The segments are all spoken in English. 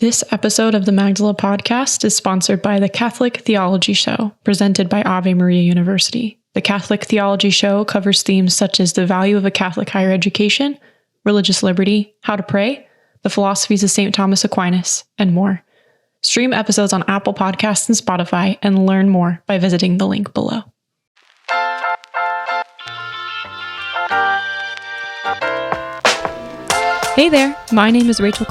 This episode of the Magdala podcast is sponsored by the Catholic Theology Show, presented by Ave Maria University. The Catholic Theology Show covers themes such as the value of a Catholic higher education, religious liberty, how to pray, the philosophies of St. Thomas Aquinas, and more. Stream episodes on Apple Podcasts and Spotify and learn more by visiting the link below. Hey there, my name is Rachael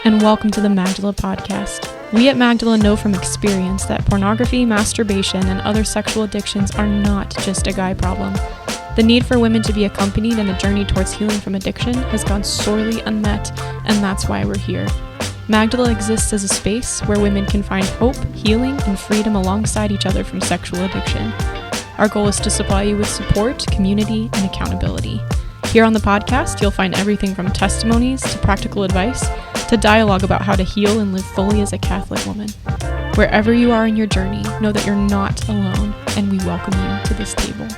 and welcome to the Magdala podcast. We at Magdala know from experience that pornography, masturbation, and other sexual addictions are not just a guy problem. The need for women to be accompanied in a journey towards healing from addiction has gone sorely unmet, and that's why we're here. Magdala exists as a space where women can find hope, healing, and freedom alongside each other from sexual addiction. Our goal is to supply you with support, community, and accountability. Here on the podcast, you'll find everything from testimonies to practical advice to dialogue about how to heal and live fully as a Catholic woman. Wherever you are in your journey, know that you're not alone, and we welcome you to this table.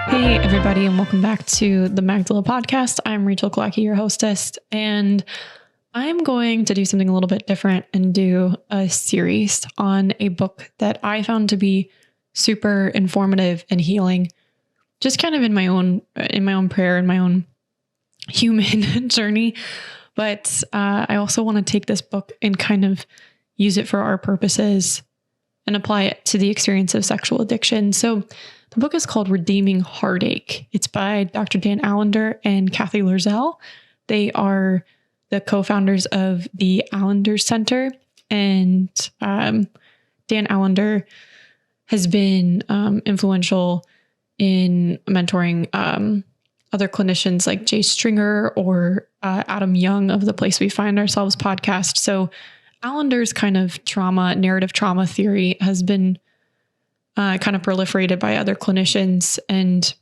Hey, everybody, and welcome back to the Magdala podcast. I'm Rachael, your hostess, and I'm going to do something a little bit different and do a series on a book that I found to be super informative and healing, just kind of in my own prayer and my own human journey. But I also want to take this book and kind of use it for our purposes and apply it to the experience of sexual addiction. So the book is called Redeeming Heartache. It's by Dr. Dan Allender and Cathy Loerzel. They are the co-founders of the Allender Center, and Dan Allender has been influential in mentoring other clinicians like Jay Stringer or Adam Young of the Place We Find Ourselves podcast. So Allender's kind of narrative trauma theory has been kind of proliferated by other clinicians. And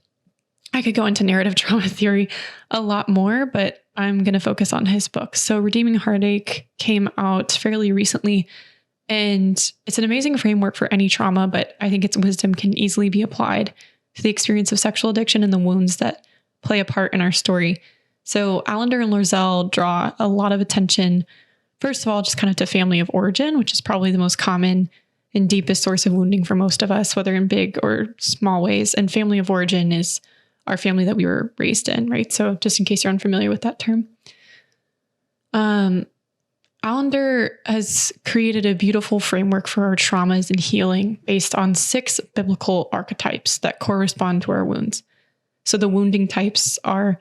I could go into narrative trauma theory a lot more, but I'm going to focus on his book. So Redeeming Heartache came out fairly recently. And it's an amazing framework for any trauma, but I think its wisdom can easily be applied to the experience of sexual addiction and the wounds that play a part in our story. So Allender and Loerzel draw a lot of attention, first of all, just kind of to family of origin, which is probably the most common and deepest source of wounding for most of us, whether in big or small ways. And family of origin is our family that we were raised in, right? So just in case you're unfamiliar with that term. Allender has created a beautiful framework for our traumas and healing based on 6 biblical archetypes that correspond to our wounds. So the wounding types are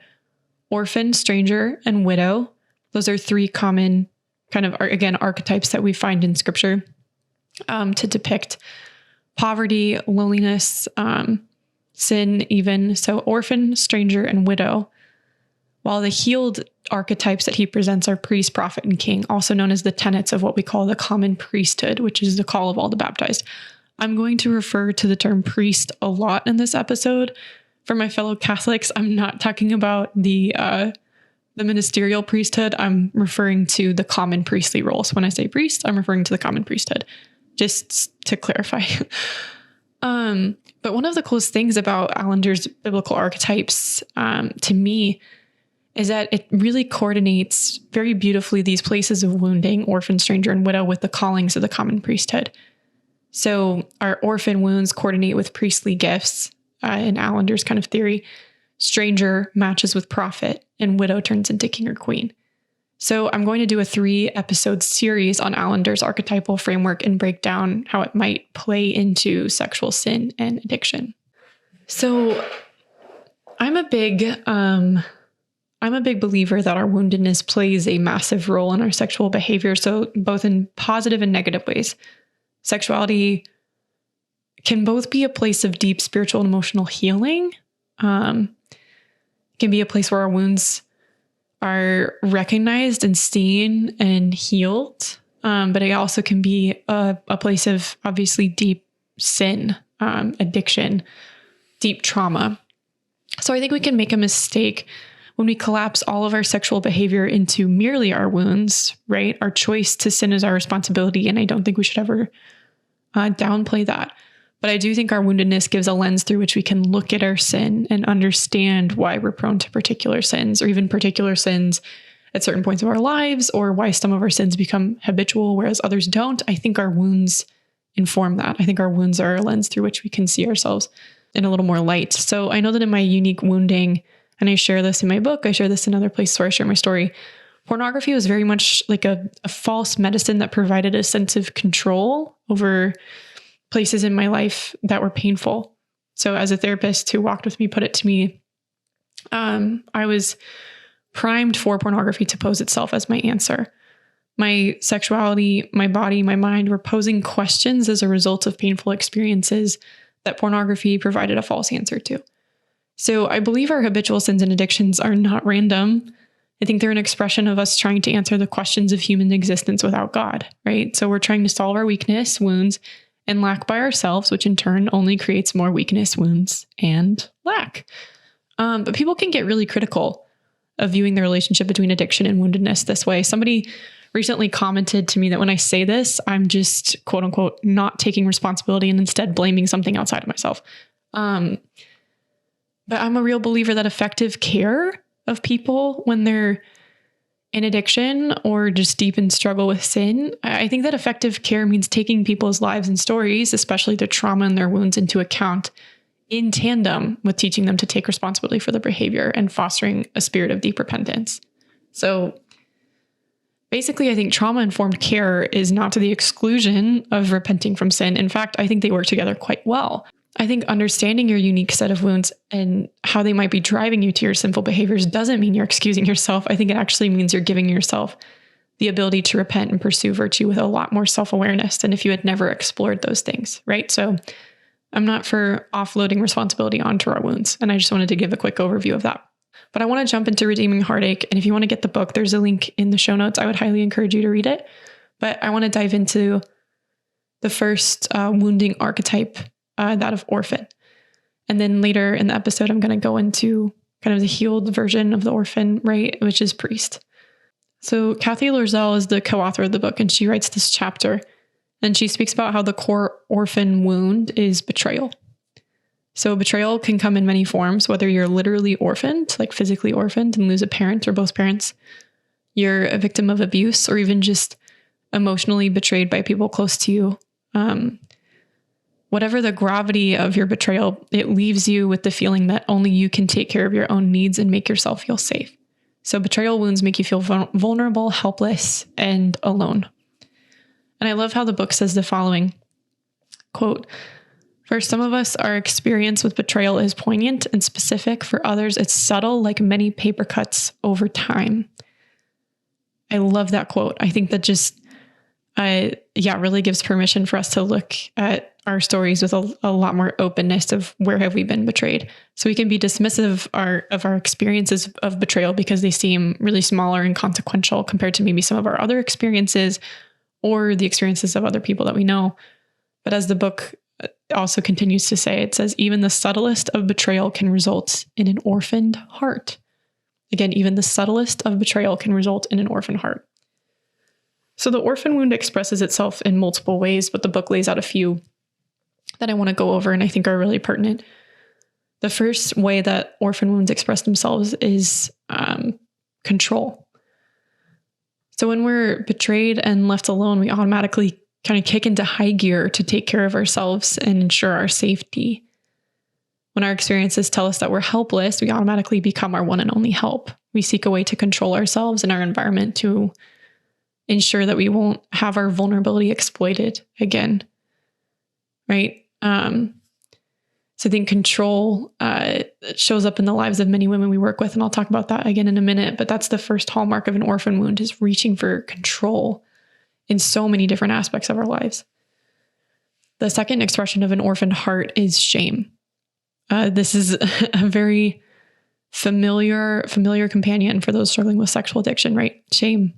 orphan, stranger, and widow. Those are 3 common kind of, again, archetypes that we find in scripture to depict poverty, loneliness, sin even. So orphan, stranger, and widow. While the healed archetypes that he presents are priest, prophet, and king, also known as the tenets of what we call the common priesthood, which is the call of all the baptized. I'm going to refer to the term priest a lot in this episode. For my fellow Catholics, I'm not talking about the ministerial priesthood. I'm referring to the common priestly roles. When I say priest, I'm referring to the common priesthood, just to clarify. But one of the coolest things about Allender's biblical archetypes, to me, is that it really coordinates very beautifully these places of wounding, orphan, stranger, and widow, with the callings of the common priesthood. So our orphan wounds coordinate with priestly gifts in Allender's kind of theory. Stranger matches with prophet, and widow turns into king or queen. So I'm going to do a 3-episode series on Allender's archetypal framework and break down how it might play into sexual sin and addiction. So I'm a big believer that our woundedness plays a massive role in our sexual behavior. So both in positive and negative ways. Sexuality can both be a place of deep spiritual and emotional healing. It can be a place where our wounds are recognized and seen and healed. But it also can be a place of obviously deep sin, addiction, deep trauma. So I think we can make a mistake when we collapse all of our sexual behavior into merely our wounds, right? Our choice to sin is our responsibility, and I don't think we should ever downplay that. But I do think our woundedness gives a lens through which we can look at our sin and understand why we're prone to particular sins, or even particular sins at certain points of our lives, or why some of our sins become habitual, whereas others don't. I think our wounds inform that. I think our wounds are a lens through which we can see ourselves in a little more light. So I know that in my unique wounding, and I share this in my book, I share this in other places where I share my story, pornography was very much like a false medicine that provided a sense of control over places in my life that were painful. So as a therapist who walked with me put it to me, I was primed for pornography to pose itself as my answer. My sexuality, my body, my mind were posing questions as a result of painful experiences that pornography provided a false answer to. So I believe our habitual sins and addictions are not random. I think they're an expression of us trying to answer the questions of human existence without God, right? So we're trying to solve our weakness, wounds, and lack by ourselves, which in turn only creates more weakness, wounds, and lack. But people can get really critical of viewing the relationship between addiction and woundedness this way. Somebody recently commented to me that when I say this, I'm just quote unquote not taking responsibility and instead blaming something outside of myself. But I'm a real believer that effective care of people when they're in addiction or just deep in struggle with sin, I think that effective care means taking people's lives and stories, especially their trauma and their wounds, into account in tandem with teaching them to take responsibility for their behavior and fostering a spirit of deep repentance. So basically, I think trauma-informed care is not to the exclusion of repenting from sin. In fact, I think they work together quite well. I think understanding your unique set of wounds and how they might be driving you to your sinful behaviors doesn't mean you're excusing yourself. I think it actually means you're giving yourself the ability to repent and pursue virtue with a lot more self-awareness than if you had never explored those things, right? So I'm not for offloading responsibility onto our wounds. And I just wanted to give a quick overview of that. But I want to jump into Redeeming Heartache. And if you want to get the book, there's a link in the show notes. I would highly encourage you to read it. But I want to dive into the first wounding archetype, that of orphan. And then later in the episode, I'm going to go into kind of the healed version of the orphan, right? Which is priest. So Cathy Loerzel is the co-author of the book, and she writes this chapter. And she speaks about how the core orphan wound is betrayal. So betrayal can come in many forms, whether you're literally orphaned, like physically orphaned and lose a parent or both parents, you're a victim of abuse, or even just emotionally betrayed by people close to you. Whatever the gravity of your betrayal, it leaves you with the feeling that only you can take care of your own needs and make yourself feel safe. So betrayal wounds make you feel vulnerable, helpless, and alone. And I love how the book says the following, quote, "For some of us, our experience with betrayal is poignant and specific. For others, it's subtle, like many paper cuts over time." I love that quote. I think that just, really gives permission for us to look at our stories with a lot more openness of where have we been betrayed. So we can be dismissive of our experiences of betrayal because they seem really small or inconsequential compared to maybe some of our other experiences or the experiences of other people that we know. But as the book also continues to say, it says, even the subtlest of betrayal can result in an orphaned heart. Again, even the subtlest of betrayal can result in an orphaned heart. So the orphan wound expresses itself in multiple ways, but the book lays out a few that I want to go over and I think are really pertinent. The first way that orphan wounds express themselves is control. So when we're betrayed and left alone, we automatically kind of kick into high gear to take care of ourselves and ensure our safety. When our experiences tell us that we're helpless, we automatically become our one and only help. We seek a way to control ourselves and our environment to ensure that we won't have our vulnerability exploited again, right? So I think control shows up in the lives of many women we work with, and I'll talk about that again in a minute, but that's the first hallmark of an orphan wound, is reaching for control in so many different aspects of our lives. The second expression of an orphaned heart is shame. This is a very familiar companion for those struggling with sexual addiction, right? Shame.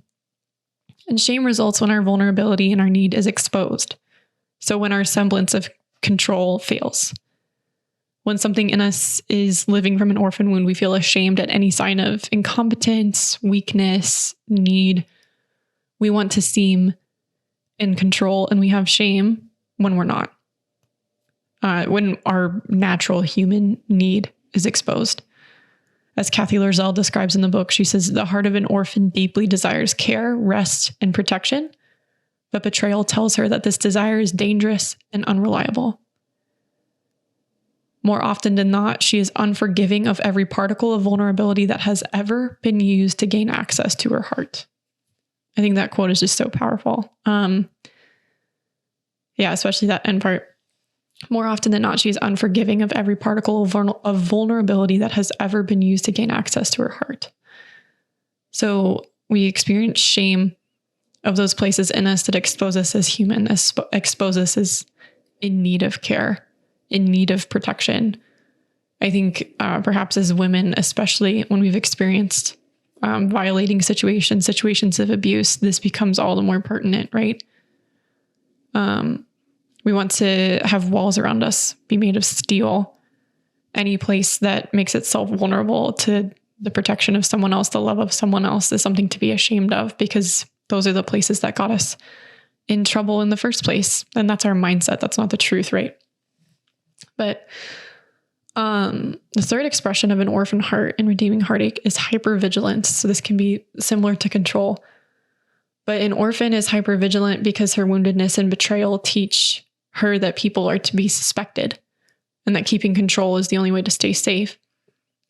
And shame results when our vulnerability and our need is exposed. So when our semblance of control fails. When something in us is living from an orphan wound, we feel ashamed at any sign of incompetence, weakness, need. We want to seem in control, and we have shame when we're not. when our natural human need is exposed. As Cathy Loerzel describes in the book, she says, the heart of an orphan deeply desires care, rest, and protection, but betrayal tells her that this desire is dangerous and unreliable. More often than not, she is unforgiving of every particle of vulnerability that has ever been used to gain access to her heart. I think that quote is just so powerful. Especially that end part. More often than not, she is unforgiving of every particle of vulnerability that has ever been used to gain access to her heart. So we experience shame of those places in us that expose us as human, expose us as in need of care, in need of protection. I think perhaps as women, especially when we've experienced violating situations of abuse, this becomes all the more pertinent, right? We want to have walls around us be made of steel. Any place that makes itself vulnerable to the protection of someone else, the love of someone else, is something to be ashamed of, because those are the places that got us in trouble in the first place. And that's our mindset. That's not the truth, right? But the third expression of an orphan heart in redeeming heartache is hypervigilance. So this can be similar to control. But an orphan is hypervigilant because her woundedness and betrayal teach her that people are to be suspected and that keeping control is the only way to stay safe.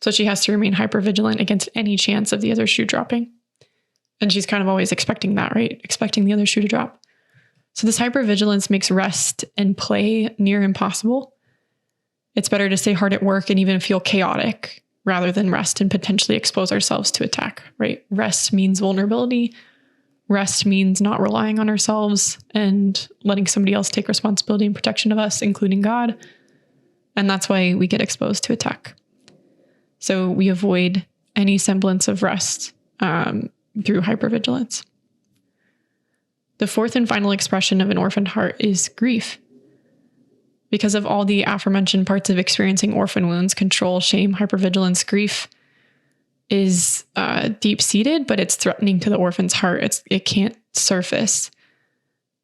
So she has to remain hypervigilant against any chance of the other shoe dropping. And she's kind of always expecting that, right? Expecting the other shoe to drop. So this hypervigilance makes rest and play near impossible. It's better to stay hard at work and even feel chaotic rather than rest and potentially expose ourselves to attack, right? Rest means vulnerability. Rest means not relying on ourselves and letting somebody else take responsibility and protection of us, including God. And that's why we get exposed to attack. So we avoid any semblance of rest through hypervigilance. The fourth and final expression of an orphaned heart is grief. Because of all the aforementioned parts of experiencing orphan wounds, control, shame, hypervigilance, grief is deep-seated, but it's threatening to the orphan's heart. It can't surface.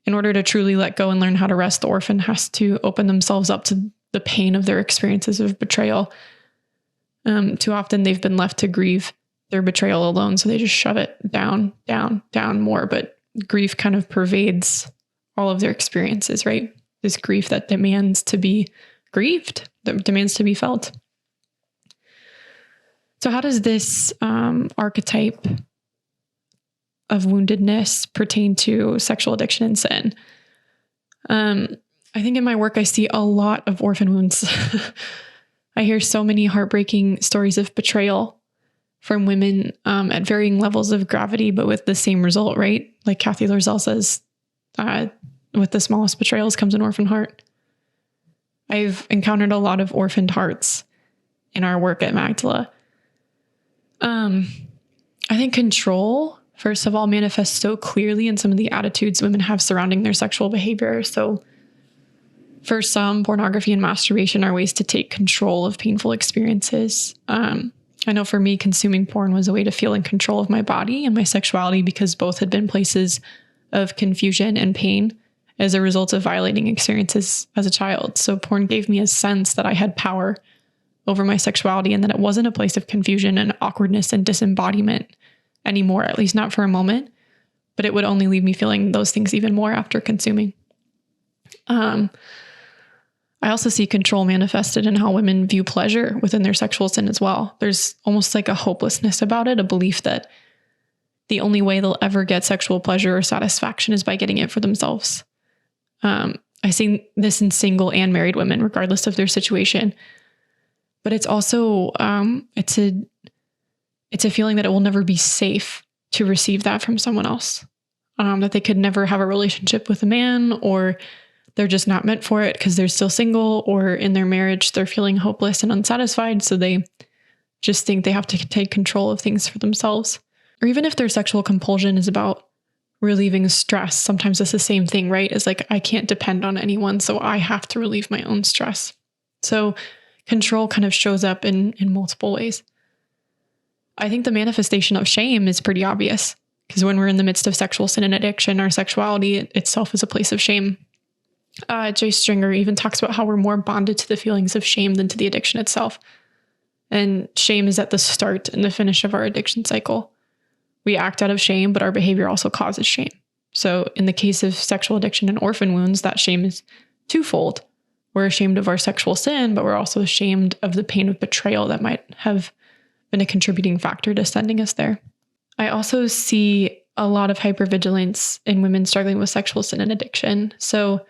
In order to truly let go and learn how to rest, the orphan has to open themselves up to the pain of their experiences of betrayal. Too often they've been left to grieve their betrayal alone, so they just shove it down more. But grief kind of pervades all of their experiences, right? This grief that demands to be grieved, that demands to be felt. So how does this archetype of woundedness pertain to sexual addiction and sin? I think in my work, I see a lot of orphan wounds. I hear so many heartbreaking stories of betrayal from women at varying levels of gravity, but with the same result, right? Like Cathy Loerzel says, with the smallest betrayals comes an orphan heart. I've encountered a lot of orphaned hearts in our work at Magdala. I think control, first of all, manifests so clearly in some of the attitudes women have surrounding their sexual behavior. So for some, pornography and masturbation are ways to take control of painful experiences. I know for me, consuming porn was a way to feel in control of my body and my sexuality, because both had been places of confusion and pain as a result of violating experiences as a child. So porn gave me a sense that I had power over my sexuality and that it wasn't a place of confusion and awkwardness and disembodiment anymore, at least not for a moment, but it would only leave me feeling those things even more after consuming. I also see control manifested in how women view pleasure within their sexual sin as well. There's almost like a hopelessness about it, a belief that the only way they'll ever get sexual pleasure or satisfaction is by getting it for themselves. I see this in single and married women, regardless of their situation. But it's also, it's a feeling that it will never be safe to receive that from someone else, that they could never have a relationship with a man, or they're just not meant for it because they're still single, or in their marriage, they're feeling hopeless and unsatisfied. So they just think they have to take control of things for themselves. Or even if their sexual compulsion is about relieving stress, sometimes it's the same thing, right? It's like, I can't depend on anyone, so I have to relieve my own stress. So control kind of shows up in multiple ways. I think the manifestation of shame is pretty obvious, because when we're in the midst of sexual sin and addiction, our sexuality itself is a place of shame. Jay Stringer even talks about how we're more bonded to the feelings of shame than to the addiction itself. And shame is at the start and the finish of our addiction cycle. We act out of shame, but our behavior also causes shame. So in the case of sexual addiction and orphan wounds, that shame is twofold. We're ashamed of our sexual sin, but we're also ashamed of the pain of betrayal that might have been a contributing factor to sending us there. I also see a lot of hypervigilance in women struggling with sexual sin and addiction. So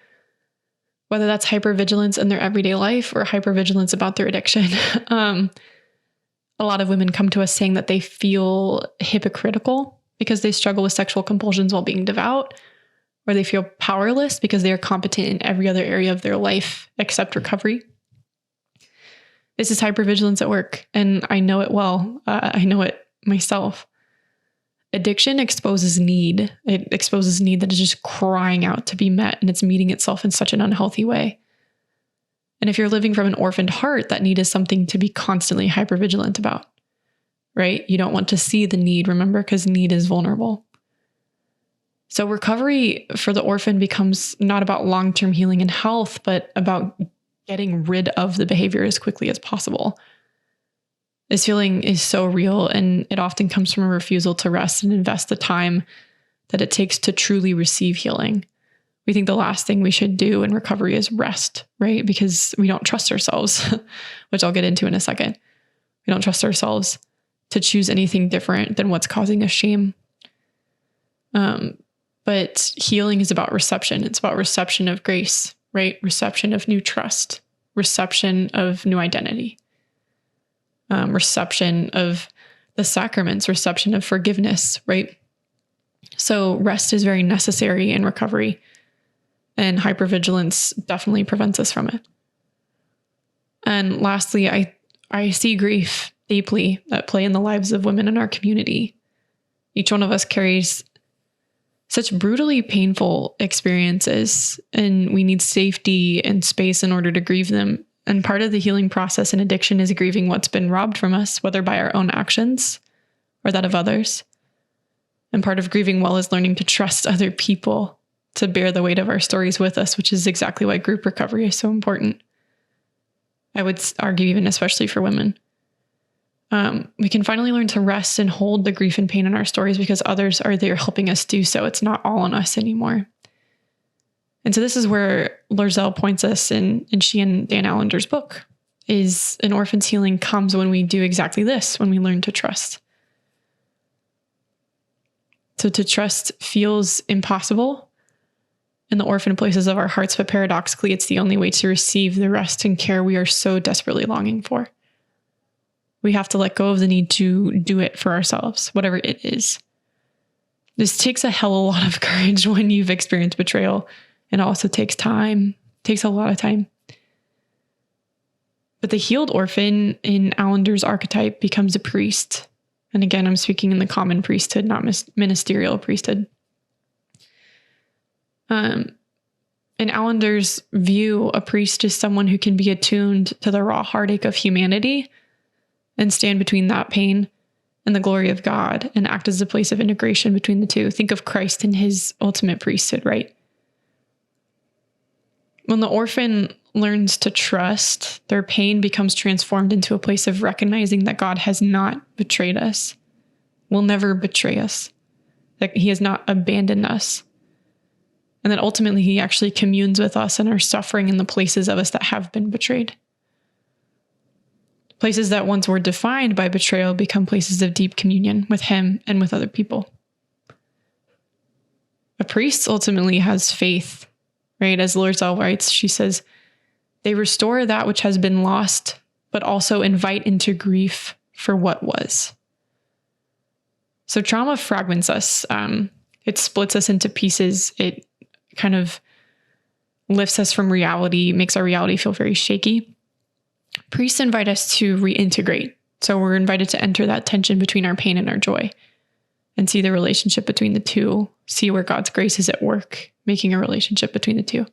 whether that's hypervigilance in their everyday life or hypervigilance about their addiction, a lot of women come to us saying that they feel hypocritical because they struggle with sexual compulsions while being devout, or they feel powerless because they are competent in every other area of their life except recovery. This is hypervigilance at work, and I know it well. I know it myself. Addiction exposes need. It exposes need that is just crying out to be met, and it's meeting itself in such an unhealthy way. And if you're living from an orphaned heart, that need is something to be constantly hypervigilant about, right? You don't want to see the need, remember, because need is vulnerable. So recovery for the orphan becomes not about long-term healing and health, but about getting rid of the behavior as quickly as possible. This feeling is so real, and it often comes from a refusal to rest and invest the time that it takes to truly receive healing. We think the last thing we should do in recovery is rest, right? Because we don't trust ourselves, which I'll get into in a second. We don't trust ourselves to choose anything different than what's causing us shame. But healing is about reception. It's about reception of grace, right? Reception of new trust, reception of new identity. Reception of the sacraments, reception of forgiveness, right? So rest is very necessary in recovery, and hypervigilance definitely prevents us from it. And lastly, I see grief deeply at play in the lives of women in our community. Each one of us carries such brutally painful experiences, and we need safety and space in order to grieve them. And part of the healing process in addiction is grieving what's been robbed from us, whether by our own actions or that of others. And part of grieving well is learning to trust other people to bear the weight of our stories with us, which is exactly why group recovery is so important. I would argue even especially for women. We can finally learn to rest and hold the grief and pain in our stories because others are there helping us do so. It's not all on us anymore. And so this is where Loerzel points us in she and Dan Allender's book, is an orphan's healing comes when we do exactly this, when we learn to trust. So to trust feels impossible in the orphan places of our hearts, but paradoxically, it's the only way to receive the rest and care we are so desperately longing for. We have to let go of the need to do it for ourselves, whatever it is. This takes a hell of a lot of courage when you've experienced betrayal. It also takes time, takes a lot of time. But the healed orphan in Allender's archetype becomes a priest. And again, I'm speaking in the common priesthood, not ministerial priesthood. In Allender's view, a priest is someone who can be attuned to the raw heartache of humanity and stand between that pain and the glory of God and act as a place of integration between the two. Think of Christ in his ultimate priesthood, right? When the orphan learns to trust, their pain becomes transformed into a place of recognizing that God has not betrayed us, will never betray us, that he has not abandoned us, and that ultimately he actually communes with us in our suffering in the places of us that have been betrayed. Places that once were defined by betrayal become places of deep communion with him and with other people. A priest ultimately has faith, right? As Loerzel writes, she says, they restore that which has been lost, but also invite into grief for what was. So trauma fragments us. It splits us into pieces. It kind of lifts us from reality, makes our reality feel very shaky. Priests invite us to reintegrate. So we're invited to enter that tension between our pain and our joy and see the relationship between the two, see where God's grace is at work, making a relationship between the two.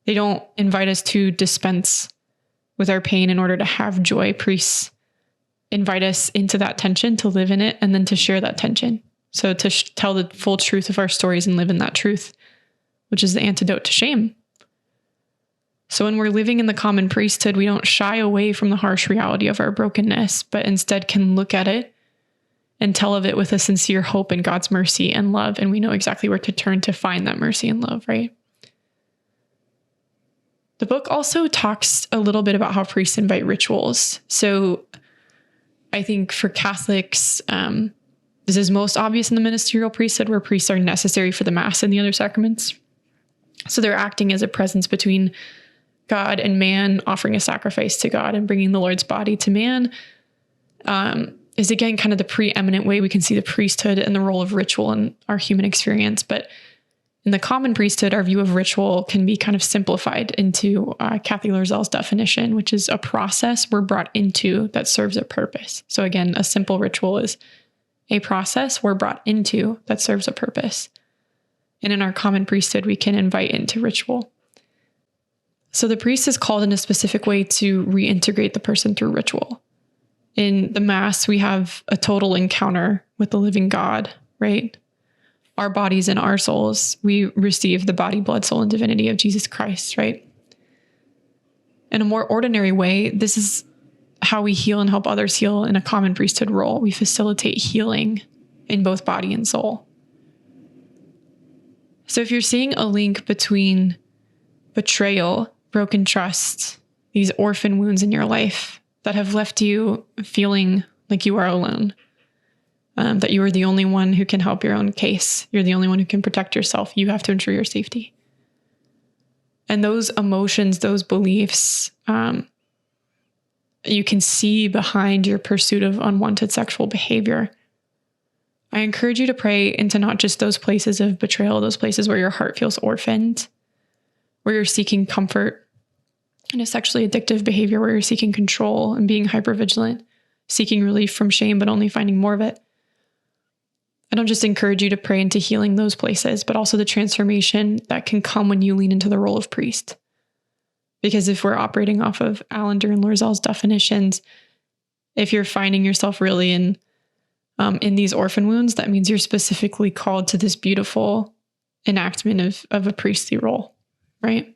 They don't invite us to dispense with our pain in order to have joy. Priests invite us into that tension, to live in it, and then to share that tension. So to tell the full truth of our stories and live in that truth which is the antidote to shame. So when we're living in the common priesthood, we don't shy away from the harsh reality of our brokenness, but instead can look at it and tell of it with a sincere hope in God's mercy and love. And we know exactly where to turn to find that mercy and love, right? The book also talks a little bit about how priests invite rituals. So I think for Catholics, this is most obvious in the ministerial priesthood, where priests are necessary for the Mass and the other sacraments. So they're acting as a presence between God and man, offering a sacrifice to God and bringing the Lord's body to man, is again kind of the preeminent way we can see the priesthood and the role of ritual in our human experience. But in the common priesthood, our view of ritual can be kind of simplified into Cathy Loerzel's definition, which is a process we're brought into that serves a purpose. So again, a simple ritual is a process we're brought into that serves a purpose. And in our common priesthood, we can invite into ritual. So the priest is called in a specific way to reintegrate the person through ritual. In the Mass, we have a total encounter with the living God, right? Our bodies and our souls, we receive the body, blood, soul, and divinity of Jesus Christ, right? In a more ordinary way, this is how we heal and help others heal in a common priesthood role. We facilitate healing in both body and soul. So if you're seeing a link between betrayal, broken trust, these orphan wounds in your life that have left you feeling like you are alone, that you are the only one who can help your own case, you're the only one who can protect yourself, you have to ensure your safety. And those emotions, those beliefs, you can see behind your pursuit of unwanted sexual behavior. I encourage you to pray into not just those places of betrayal, those places where your heart feels orphaned, where you're seeking comfort in a sexually addictive behavior, where you're seeking control and being hypervigilant, seeking relief from shame, but only finding more of it. I don't just encourage you to pray into healing those places, but also the transformation that can come when you lean into the role of priest. Because if we're operating off of Allender and Loerzel's definitions, if you're finding yourself really in these orphan wounds, that means you're specifically called to this beautiful enactment of a priestly role, right?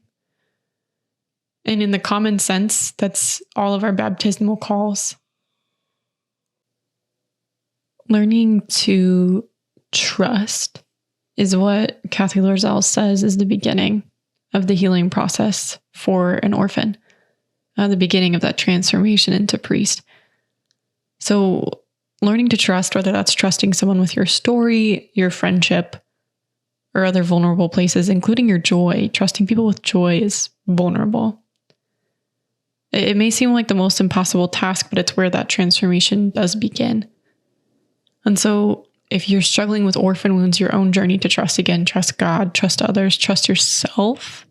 And in the common sense, that's all of our baptismal calls. Learning to trust is what Cathy Loerzel says is the beginning of the healing process for an orphan, the beginning of that transformation into priest. So learning to trust, whether that's trusting someone with your story, your friendship, or other vulnerable places, including your joy. Trusting people with joy is vulnerable. It may seem like the most impossible task, but it's where that transformation does begin. And so if you're struggling with orphan wounds, your own journey to trust again, trust God, trust others, trust yourself,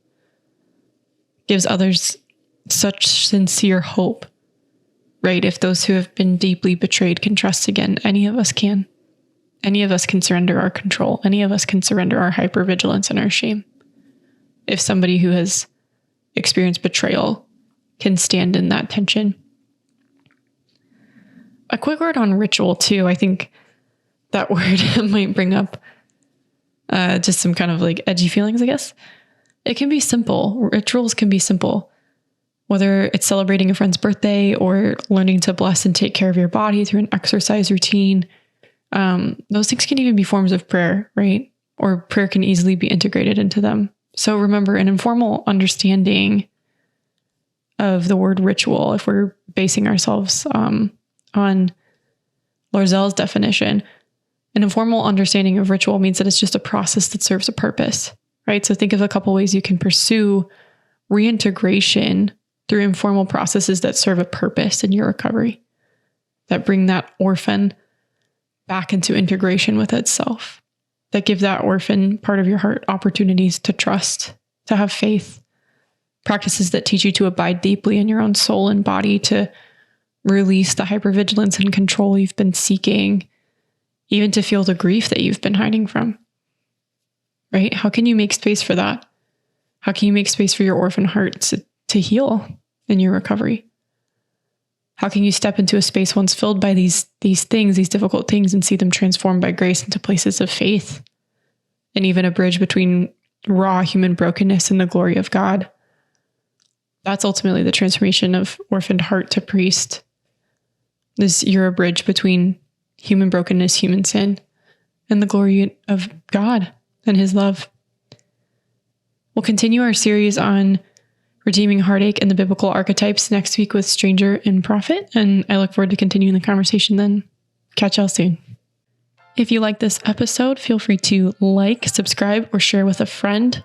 gives others such sincere hope, right? If those who have been deeply betrayed can trust again, any of us can. Any of us can surrender our control. Any of us can surrender our hypervigilance and our shame. If somebody who has experienced betrayal can stand in that tension. A quick word on ritual too. I think that word might bring up just some kind of like edgy feelings, I guess. It can be simple. Rituals can be simple. Whether it's celebrating a friend's birthday or learning to bless and take care of your body through an exercise routine. Those things can even be forms of prayer, right? Or prayer can easily be integrated into them. So remember, an informal understanding of the word ritual, if we're basing ourselves on Loerzel's definition, an informal understanding of ritual means that it's just a process that serves a purpose, right? So think of a couple ways you can pursue reintegration through informal processes that serve a purpose in your recovery, that bring that orphan back into integration with itself, that give that orphan part of your heart opportunities to trust, to have faith, practices that teach you to abide deeply in your own soul and body, to release the hypervigilance and control you've been seeking, even to feel the grief that you've been hiding from, right? How can you make space for that? How can you make space for your orphan heart to heal in your recovery? How can you step into a space once filled by these things, these difficult things, and see them transformed by grace into places of faith, and even a bridge between raw human brokenness in the glory of God. That's ultimately the transformation of orphaned heart to priest. You're a bridge between human brokenness, human sin, and the glory of God and his love. We'll continue our series on redeeming heartache and the biblical archetypes next week with stranger and prophet, and I look forward to continuing the conversation then. Catch y'all soon. If you like this episode, feel free to like, subscribe, or share with a friend.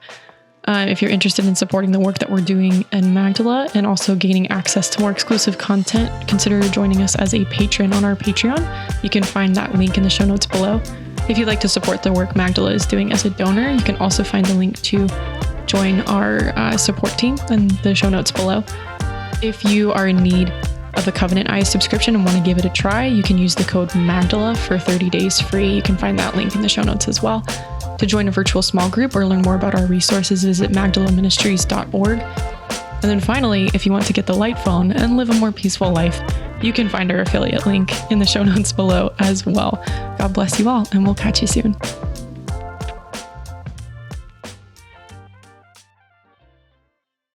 If you're interested in supporting the work that we're doing in Magdala and also gaining access to more exclusive content, consider joining us as a patron on our Patreon. You can find that link in the show notes below. If you'd like to support the work Magdala is doing as a donor, you can also find the link to join our support team in the show notes below. If you are in need of a Covenant Eyes subscription and want to give it a try, you can use the code Magdala for 30 days free. You can find that link in the show notes as well. To join a virtual small group or learn more about our resources, visit magdalaministries.org. And then finally, if you want to get the light phone and live a more peaceful life, you can find our affiliate link in the show notes below as well. God bless you all, and we'll catch you soon.